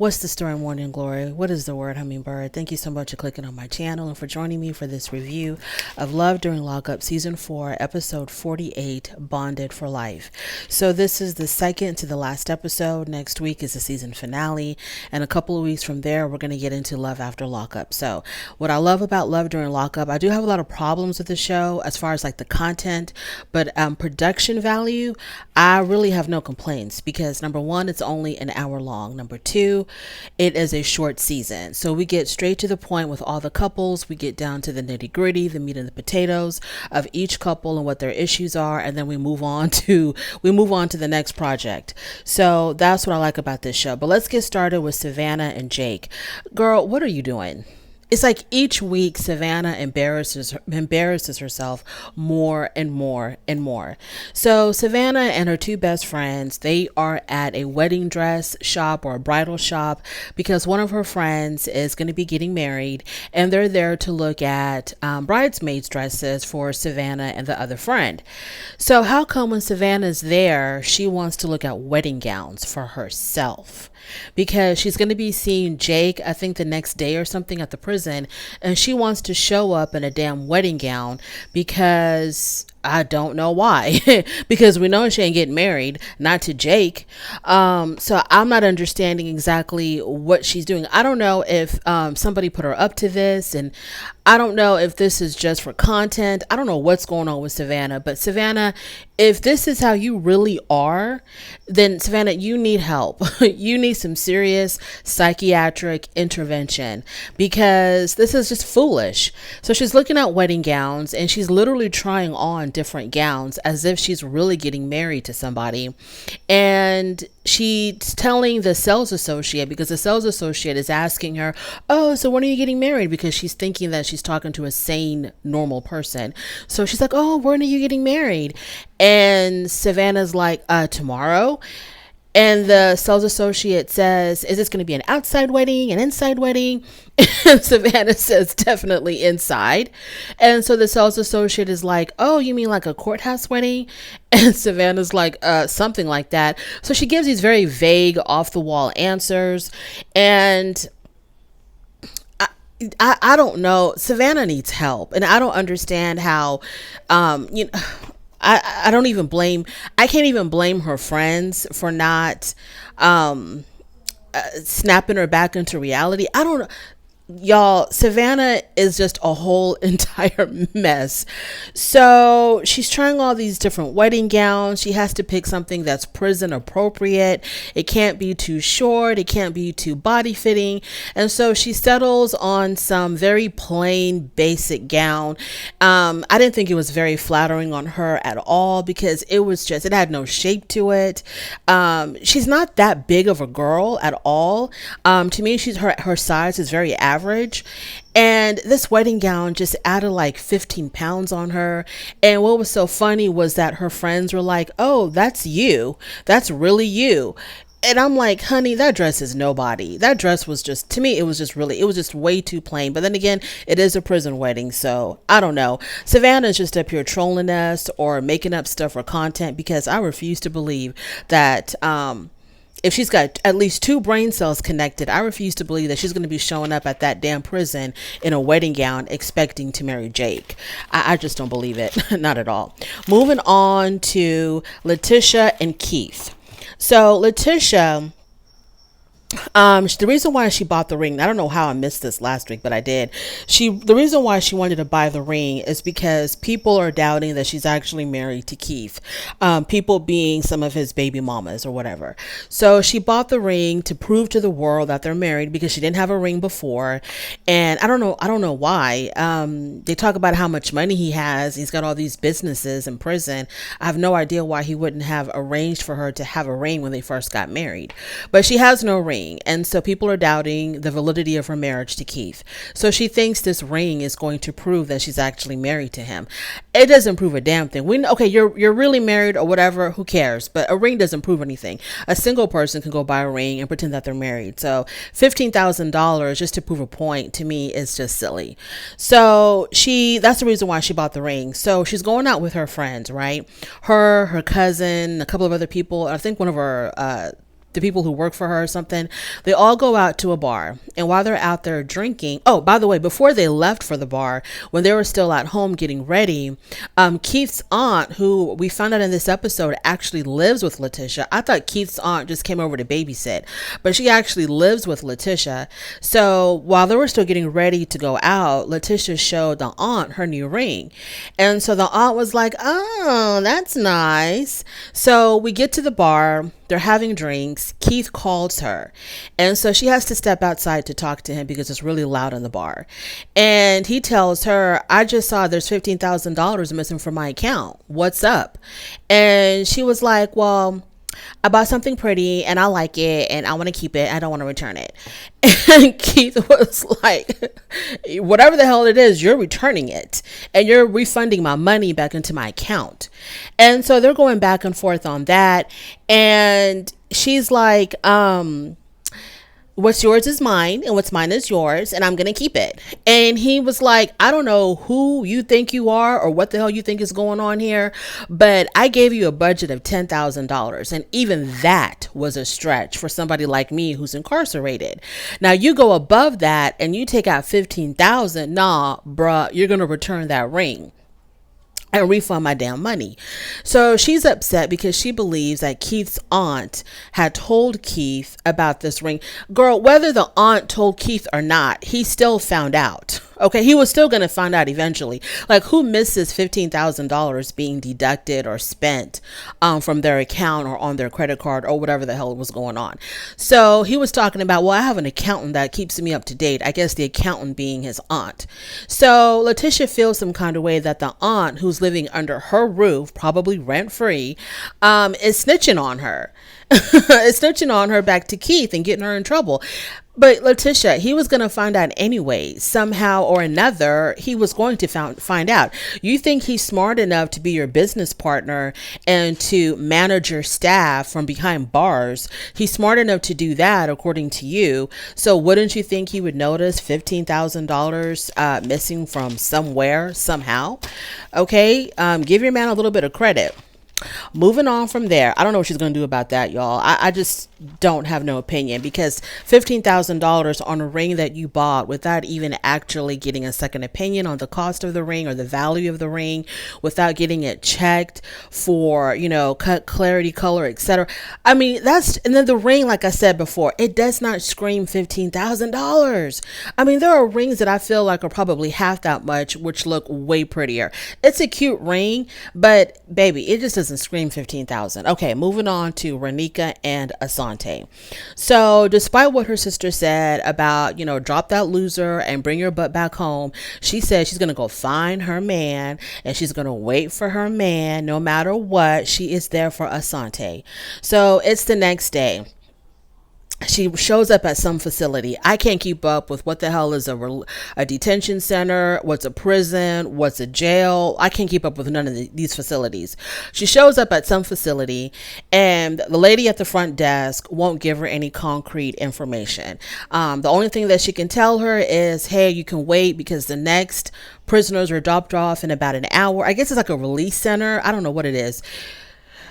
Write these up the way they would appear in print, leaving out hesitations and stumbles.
What's the story, Morning Glory? What is the word, Hummingbird? Thank you so much for clicking on my channel and for joining me for this review of Love During Lockup Season 4, Episode 48, Bonded for Life. So this is the second to the last episode. Next week is the season finale. And a couple of weeks from there, we're going to get into Love After Lockup. So what I love about Love During Lockup, I do have a lot of problems with the show as far as like the content, but production value, I really have no complaints because number one, it's only an hour long. Number two, it is a short season. So we get straight to the point with all the couples. We get down to the nitty gritty, the meat and the potatoes of each couple and what their issues are. And then we move on to the next project. So that's what I like about this show. But let's get started with Savannah and Jake. Girl, what are you doing? It's like each week Savannah embarrasses herself more and more and more. So Savannah and her two best friends, they are at a wedding dress shop or a bridal shop because one of her friends is going to be getting married, and they're there to look at bridesmaids dresses for Savannah and the other friend. So how come when Savannah's there, she wants to look at wedding gowns for herself? Because she's going to be seeing Jake, I think the next day or something at the prison, and she wants to show up in a damn wedding gown because I don't know why, because we know she ain't getting married, not to Jake. So I'm not understanding exactly what she's doing. I don't know if somebody put her up to this, and I don't know if this is just for content. I don't know what's going on with Savannah, but Savannah, if this is how you really are, then Savannah, you need help. You need some serious psychiatric intervention because this is just foolish. So she's looking at wedding gowns and she's literally trying on different gowns as if she's really getting married to somebody. And she's telling the sales associate, because the sales associate is asking her, oh, so when are you getting married? Because she's thinking that she's talking to a sane, normal person. So she's like, oh, when are you getting married? And Savannah's like, tomorrow. And the sales associate says, is this going to be an outside wedding, an inside wedding? And Savannah says, definitely inside. And so the sales associate is like, oh, you mean like a courthouse wedding? And Savannah's like, something like that. So she gives these very vague, off the wall answers. And I don't know. Savannah needs help. And I don't understand how, I don't even blame, I can't even blame her friends for not snapping her back into reality. I don't know. Y'all, Savannah is just a whole entire mess. So she's trying all these different wedding gowns. She has to pick something that's prison appropriate. It can't be too short. It can't be too body fitting. And so she settles on some very plain, basic gown. I didn't think it was very flattering on her at all because it had no shape to it. She's not that big of a girl at all. To me, her size is very average. And this wedding gown just added like 15 pounds on her. And what was so funny was that her friends were like, oh, that's you. That's really you. And I'm like, honey, that dress is nobody. That dress was just, to me, it was just way too plain. But then again, it is a prison wedding. So I don't know. Savannah's just up here trolling us or making up stuff for content because I refuse to believe that, if she's got at least 2 brain cells connected, I refuse to believe that she's going to be showing up at that damn prison in a wedding gown expecting to marry Jake. I just don't believe it. Not at all. Moving on to Leticia and Keith. So Leticia, the reason why she bought the ring, I don't know how I missed this last week, but I did. The reason why she wanted to buy the ring is because people are doubting that she's actually married to Keith. People being some of his baby mamas or whatever. So she bought the ring to prove to the world that they're married because she didn't have a ring before. And I don't know why. They talk about how much money he has. He's got all these businesses in prison. I have no idea why he wouldn't have arranged for her to have a ring when they first got married. But she has no ring. And so people are doubting the validity of her marriage to Keith. So she thinks this ring is going to prove that she's actually married to him. It doesn't prove a damn thing. Okay, you're really married or whatever, who cares? But a ring doesn't prove anything. A single person can go buy a ring and pretend that they're married. So $15,000 just to prove a point, to me, is just silly. So that's the reason why she bought the ring. So she's going out with her friends, right? Her cousin, a couple of other people. I think one of her the people who work for her or something. They all go out to a bar, and while they're out there drinking, oh, by the way, before they left for the bar, when they were still at home getting ready, Keith's aunt, who we found out in this episode actually lives with Leticia. I thought Keith's aunt just came over to babysit, but she actually lives with Leticia. So while they were still getting ready to go out, Leticia showed the aunt her new ring, and so the aunt was like, oh, that's nice. So we get to the bar, they're having drinks. Keith calls her, and so she has to step outside to talk to him because it's really loud in the bar. And he tells her, I just saw there's $15,000 missing from my account. What's up? And she was like, well, I bought something pretty and I like it and I want to keep it. I don't want to return it. And Keith was like, whatever the hell it is, you're returning it and you're refunding my money back into my account. And so they're going back and forth on that. And she's like, what's yours is mine and what's mine is yours and I'm going to keep it. And he was like, I don't know who you think you are or what the hell you think is going on here, but I gave you a budget of $10,000. And even that was a stretch for somebody like me who's incarcerated. Now you go above that and you take out 15,000. Nah, bruh, you're going to return that ring and refund my damn money. So she's upset because she believes that Keith's aunt had told Keith about this ring. Girl, whether the aunt told Keith or not, he still found out. Okay, he was still going to find out eventually. Like, who misses $15,000 being deducted or spent from their account or on their credit card or whatever the hell was going on? So he was talking about, well, I have an accountant that keeps me up to date. I guess the accountant being his aunt. So Leticia feels some kind of way that the aunt who's living under her roof, probably rent free, is snitching on her. Is snitching on her back to Keith and getting her in trouble. But Leticia, he was going to find out anyway. Somehow or another, he was going to find out. You think he's smart enough to be your business partner and to manage your staff from behind bars? He's smart enough to do that, according to you. So wouldn't you think he would notice $15,000 missing from somewhere, somehow? Okay, give your man a little bit of credit. Moving on from there, I don't know what she's going to do about that, y'all. I just don't have no opinion, because $15,000 on a ring that you bought without even actually getting a second opinion on the cost of the ring or the value of the ring, without getting it checked for, you know, cut, clarity, color, etc. I mean, and then the ring, like I said before, it does not scream $15,000. I mean, there are rings that I feel like are probably half that much, which look way prettier. It's a cute ring, but baby, it just doesn't scream 15,000. Okay, moving on to Ranika and Asante. So despite what her sister said about, you know, drop that loser and bring your butt back home, she said she's going to go find her man and she's going to wait for her man no matter what. She is there for Asante. So it's the next day. She shows up at some facility. I can't keep up with what the hell is a detention center, what's a prison, what's a jail. I can't keep up with none of these facilities. She shows up at some facility and the lady at the front desk won't give her any concrete information. The only thing that she can tell her is, hey, you can wait because the next prisoners are dropped off in about an hour. I guess it's like a release center. I don't know what it is.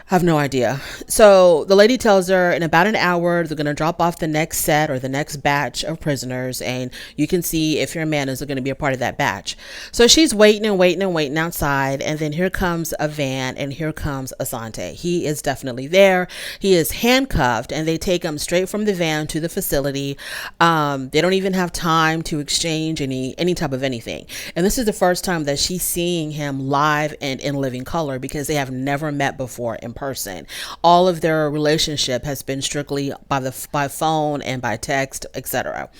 I have no idea. So the lady tells her in about an hour, they're going to drop off the next set or the next batch of prisoners. And you can see if your man is going to be a part of that batch. So she's waiting and waiting and waiting outside. And then here comes a van and here comes Asante. He is definitely there. He is handcuffed and they take him straight from the van to the facility. They don't even have time to exchange any type of anything. And this is the first time that she's seeing him live and in living color, because they have never met before in person. All of their relationship has been strictly by phone and by text, etc.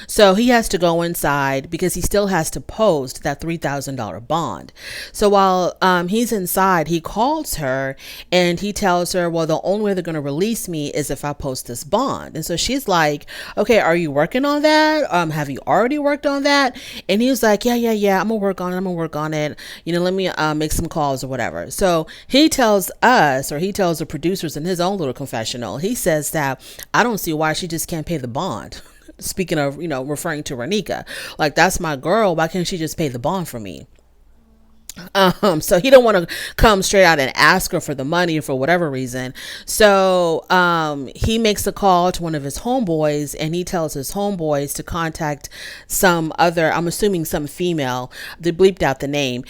So he has to go inside because he still has to post that $3,000 bond. So while he's inside, he calls her and he tells her, well, the only way they're going to release me is if I post this bond. And so she's like, okay, are you working on that? Have you already worked on that? And he was like, yeah, I'm gonna work on it. You know, let me make some calls or whatever. So he tells us, or he tells the producers in his own little confessional, he says that I don't see why she just can't pay the bond. Speaking of, you know, referring to Ranika, like, that's my girl. Why can't she just pay the bond for me? So he don't want to come straight out and ask her for the money for whatever reason. So he makes a call to one of his homeboys, and he tells his homeboys to contact some other, I'm assuming some female, they bleeped out the name.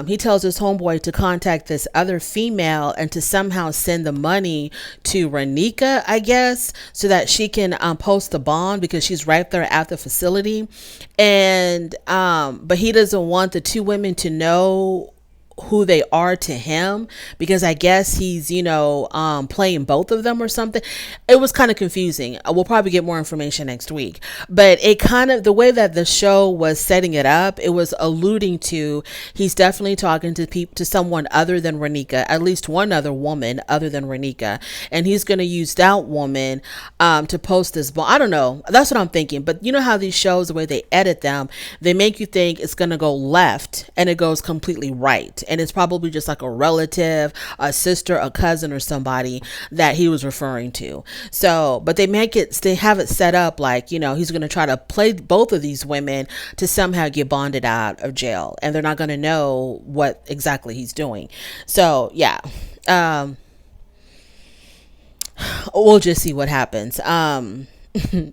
He tells his homeboy to contact this other female and to somehow send the money to Ranika, I guess, so that she can post the bond, because she's right there at the facility. And but he doesn't want the two women to know who they are to him, because I guess he's, playing both of them or something. It was kind of confusing. We'll probably get more information next week, but it kind of, the way that the show was setting it up, it was alluding to, he's definitely talking to someone other than Ranika, at least one other woman other than Ranika, and he's going to use that woman to post this bond. I don't know. That's what I'm thinking. But you know how these shows, the way they edit them, they make you think it's going to go left and it goes completely right. And it's probably just like a relative, a sister, a cousin, or somebody that he was referring to. So, but they have it set up like, he's going to try to play both of these women to somehow get bonded out of jail. And they're not going to know what exactly he's doing. So, yeah. We'll just see what happens.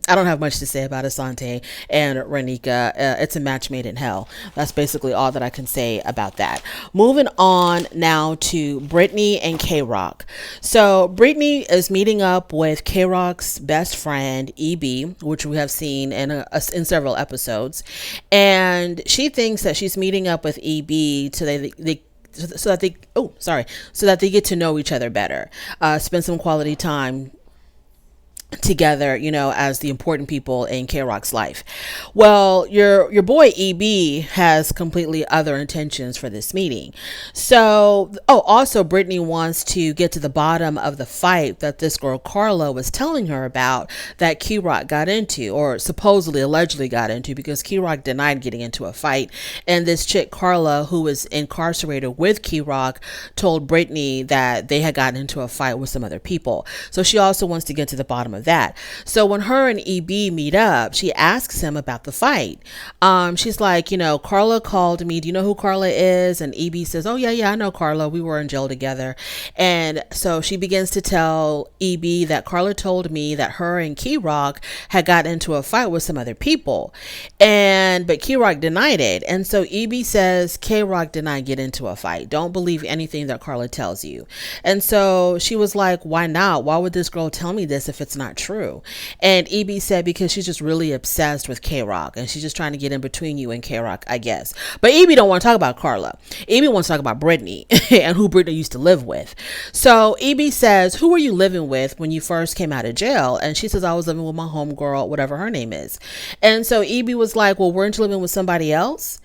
I don't have much to say about Asante and Ranika. It's a match made in hell. That's basically all that I can say about that. Moving on now to Brittany and K-Rock. So Brittany is meeting up with K-Rock's best friend, EB, which we have seen in several episodes. And she thinks that she's meeting up with EB so that they get to know each other better, spend some quality time together, as the important people in K-Rock's life. Well, your boy EB has completely other intentions for this meeting. So, also Brittany wants to get to the bottom of the fight that this girl Carla was telling her about, that K-Rock got into, or supposedly allegedly got into, because K-Rock denied getting into a fight. And this chick Carla, who was incarcerated with K-Rock, told Brittany that they had gotten into a fight with some other people. So she also wants to get to the bottom of that. So when her and EB meet up, she asks him about the fight. She's like, Carla called me. Do you know who Carla is? And EB says, oh yeah, I know Carla. We were in jail together. And so she begins to tell EB that Carla told me that her and K-Rock had got into a fight with some other people. But K-Rock denied it. And so EB says, K-Rock did not get into a fight. Don't believe anything that Carla tells you. And so she was like, why not? Why would this girl tell me this if it's not true? And EB said, because she's just really obsessed with K-Rock and she's just trying to get in between you and K-Rock, I guess. But EB don't want to talk about Carla. EB wants to talk about Brittany and who Brittany used to live with. So EB says, who were you living with when you first came out of jail? And she says, I was living with my homegirl, whatever her name is. And so EB was like, well, weren't you living with somebody else?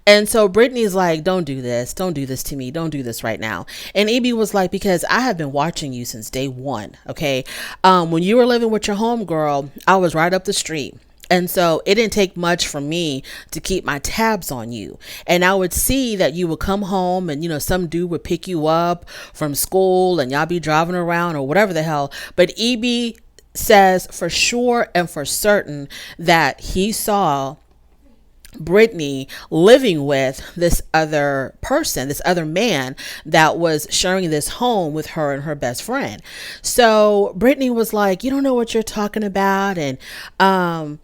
And so Brittany's like, don't do this. Don't do this to me. Don't do this right now. And EB was like, because I have been watching you since day one. Okay. When you were living with your homegirl, I was right up the street. And so it didn't take much for me to keep my tabs on you. And I would see that you would come home and, some dude would pick you up from school and y'all be driving around or whatever the hell. But EB says for sure and for certain that he saw Brittany living with this other person, this other man that was sharing this home with her and her best friend. So Brittany was like, you don't know what you're talking about. And,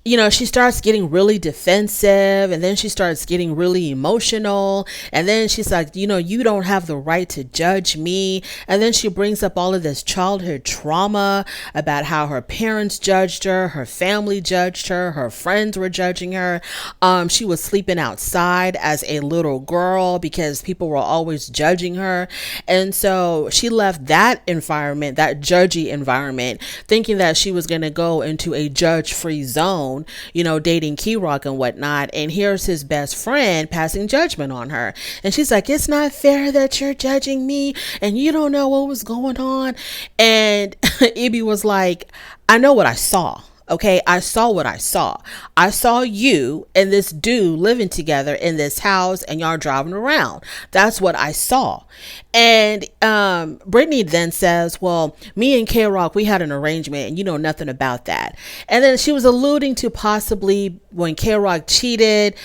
she starts getting really defensive, and then she starts getting really emotional. And then she's like, you don't have the right to judge me. And then she brings up all of this childhood trauma about how her parents judged her family judged her friends were judging her. She was sleeping outside as a little girl because people were always judging her. And so she left that environment, that judgy environment, thinking that she was going to go into a judge-free zone, dating K-Rock and whatnot. And here's his best friend passing judgment on her. And she's like, it's not fair that you're judging me and you don't know what was going on. And EB was like, I know what I saw. Okay, I saw what I saw. I saw you and this dude living together in this house and y'all driving around. That's what I saw. And Brittany then says, well, me and K-Rock, we had an arrangement and you know nothing about that. And then she was alluding to possibly when K-Rock cheated,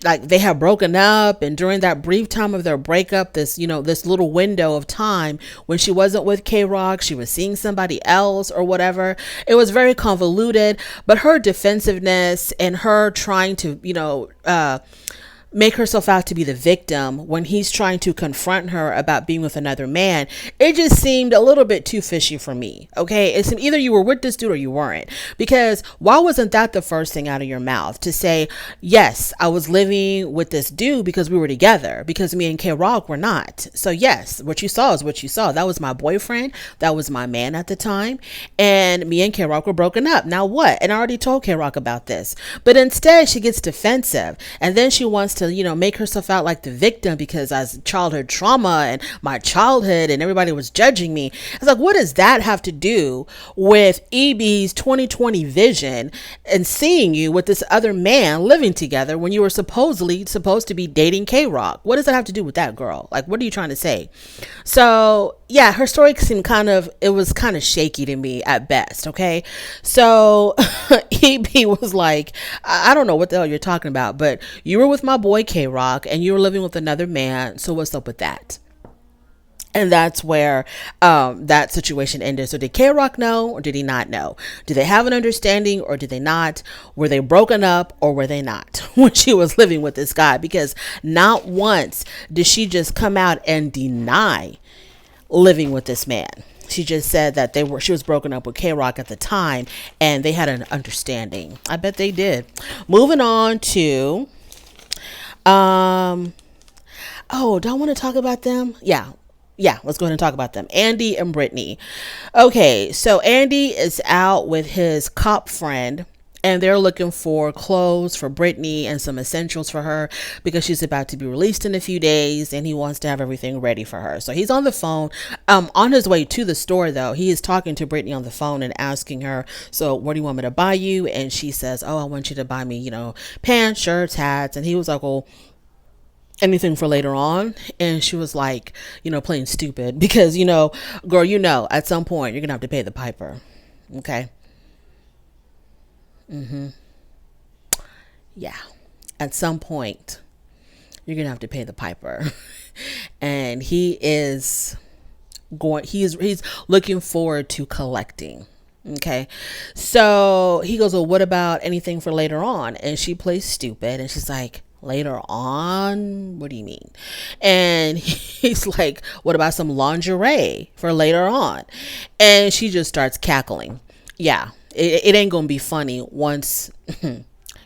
like they have broken up, and during that brief time of their breakup, this, you know, this little window of time when she wasn't with K-Rock, she was seeing somebody else or whatever. It was very convoluted, but her defensiveness and her trying to, you know, make herself out to be the victim when he's trying to confront her about being with another man, it just seemed a little bit too fishy for me. Okay, it's either you were with this dude or you weren't, because why wasn't that the first thing out of your mouth to say, yes, I was living with this dude because we were together, because me and K-Rock were not. So yes, what you saw is what you saw. That was my boyfriend, that was my man at the time, and me and K-Rock were broken up. Now what? And I already told K-Rock about this, but instead she gets defensive, and then she wants to, you know, make herself out like the victim because as childhood trauma and my childhood and everybody was judging me. It's like, what does that have to do with EB's 2020 vision and seeing you with this other man living together when you were supposedly supposed to be dating K-Rock? What does that have to do with that, girl? Like, what are you trying to say? So yeah, her story seemed it was kind of shaky to me at best. Okay. So EB was like, I don't know what the hell you're talking about, but you were with my boy K-Rock and you were living with another man. So what's up with that? And that's where that situation ended. So did K-Rock know or did he not know? Did they have an understanding or did they not? Were they broken up or were they not when she was living with this guy? Because not once did she just come out and deny living with this man. She just said that she was broken up with K-Rock at the time and they had an understanding. I bet they did. Moving on to, do I want to talk about them? Yeah, let's go ahead and talk about them. Andy and Brittany. Okay, so Andy is out with his cop friend and they're looking for clothes for Brittany and some essentials for her because she's about to be released in a few days and he wants to have everything ready for her. So he's on the phone. On his way to the store though, he is talking to Brittany on the phone and asking her, so what do you want me to buy you? And she says, oh, I want you to buy me, you know, pants, shirts, hats. And he was like, well, anything for later on. And she was like, you know, playing stupid because, you know, girl, you know, at some point you're gonna have to pay the piper. Okay. Yeah, at some point you're gonna have to pay the piper. And he's looking forward to collecting. Okay, so he goes, well, what about anything for later on? And she plays stupid and she's like, later on, what do you mean? And he's like, what about some lingerie for later on? And she just starts cackling. Yeah, it ain't gonna be funny once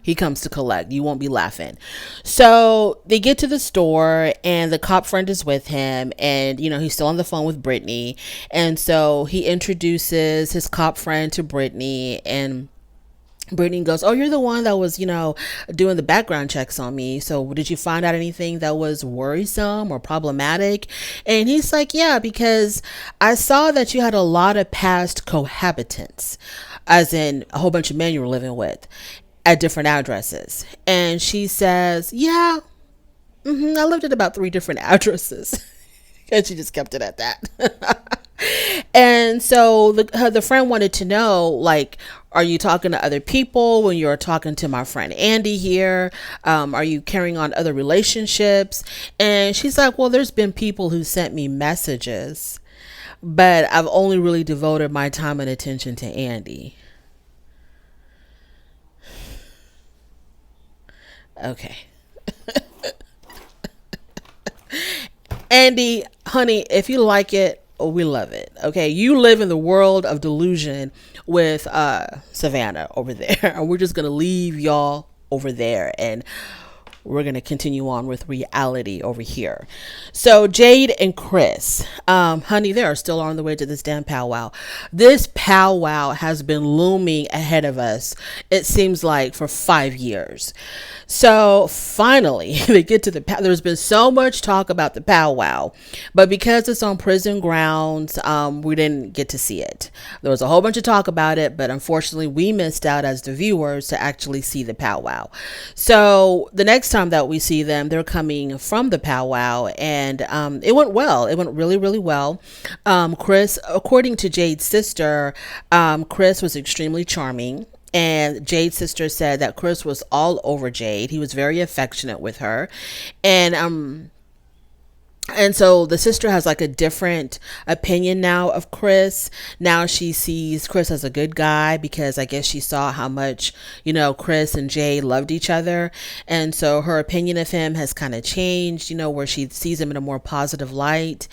he comes to collect. You won't be laughing. So they get to the store and the cop friend is with him and, you know, he's still on the phone with Brittany. And so he introduces his cop friend to Brittany and Brittany goes, oh, you're the one that was, you know, doing the background checks on me. So did you find out anything that was worrisome or problematic? And he's like, yeah, because I saw that you had a lot of past cohabitants, as in a whole bunch of men you were living with at different addresses. And she says, yeah, I lived at about 3 different addresses. And she just kept it at that. And so the friend wanted to know, like, are you talking to other people when you're talking to my friend Andy here? Are you carrying on other relationships? And she's like, well, there's been people who sent me messages, but I've only really devoted my time and attention to Andy. Okay. Andy, honey, if you like it, we love it. Okay. You live in the world of delusion with Savannah over there. And we're just going to leave y'all over there. And we're going to continue on with reality over here. So Jade and Chris, honey, they are still on the way to this damn powwow. This powwow has been looming ahead of us, it seems like, for 5 years. So finally they get to there's been so much talk about the powwow, but because it's on prison grounds, we didn't get to see it. There was a whole bunch of talk about it, but unfortunately we missed out as the viewers to actually see the powwow. So the next time that we see them, they're coming from the powwow, and it went well. It went really, really well. Chris, according to Jade's sister, Chris was extremely charming. And Jade's sister said that Chris was all over Jade. He was very affectionate with her. And so the sister has like a different opinion now of Chris. Now she sees Chris as a good guy because I guess she saw how much, Chris and Jade loved each other. And so her opinion of him has kind of changed, where she sees him in a more positive light.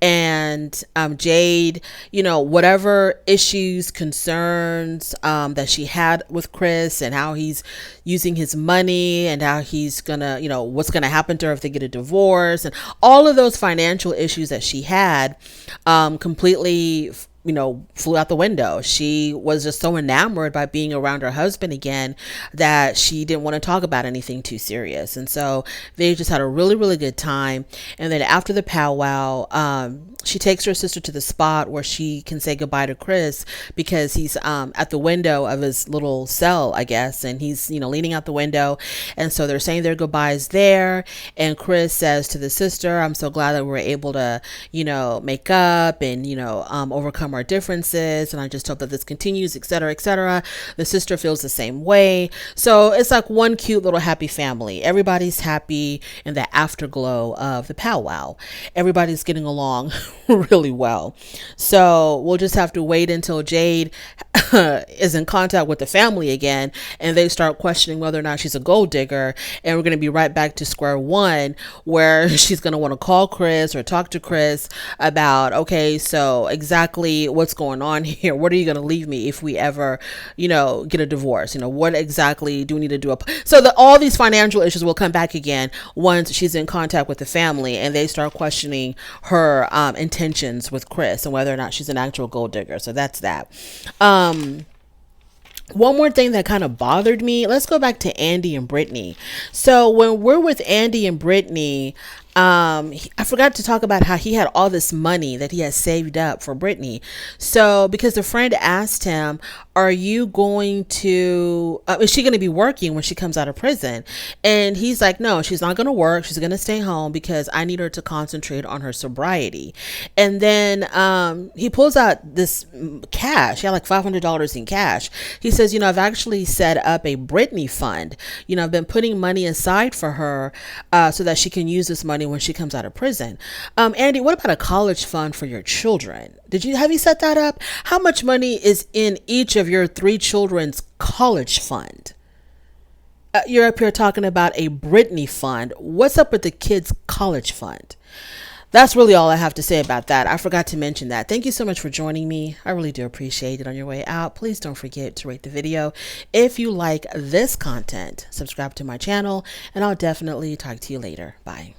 And Jade, whatever issues, concerns that she had with Chris and how he's using his money and how he's gonna, what's gonna happen to her if they get a divorce, and all of those financial issues that she had completely flew out the window. She was just so enamored by being around her husband again that she didn't want to talk about anything too serious. And so they just had a really, really good time. And then after the powwow, she takes her sister to the spot where she can say goodbye to Chris because he's at the window of his little cell, I guess, and he's leaning out the window. And so they're saying their goodbyes there, and Chris says to the sister, I'm so glad that we were able to make up and overcome our differences, and I just hope that this continues, etc., etc. The sister feels the same way. So it's like one cute little happy family. Everybody's happy in the afterglow of the powwow. Everybody's getting along really well. So we'll just have to wait until Jade is in contact with the family again and they start questioning whether or not she's a gold digger, and we're going to be right back to square one where she's going to want to call Chris or talk to Chris about, okay, so exactly what's going on here. What are you going to leave me if we ever get a divorce? What exactly do we need to do? So all these financial issues will come back again once she's in contact with the family and they start questioning her intentions with Chris and whether or not she's an actual gold digger. So that's that. One more thing that kind of bothered me. Let's go back to Andy and Brittany. So when we're with Andy and Brittany, I forgot to talk about how he had all this money that he had saved up for Brittany. So because the friend asked him, are you going to, is she going to be working when she comes out of prison? And he's like, no, she's not going to work. She's going to stay home because I need her to concentrate on her sobriety. And then he pulls out this cash. He had like $500 in cash. He says, I've actually set up a Brittany fund. I've been putting money aside for her so that she can use this money when she comes out of prison. Andy, what about a college fund for your children? Have you set that up? How much money is in each of your 3 children's college fund? You're up here talking about a Brittany fund. What's up with the kids' college fund? That's really all I have to say about that. I forgot to mention that. Thank you so much for joining me. I really do appreciate it. On your way out, please don't forget to rate the video. If you like this content, subscribe to my channel, and I'll definitely talk to you later. Bye.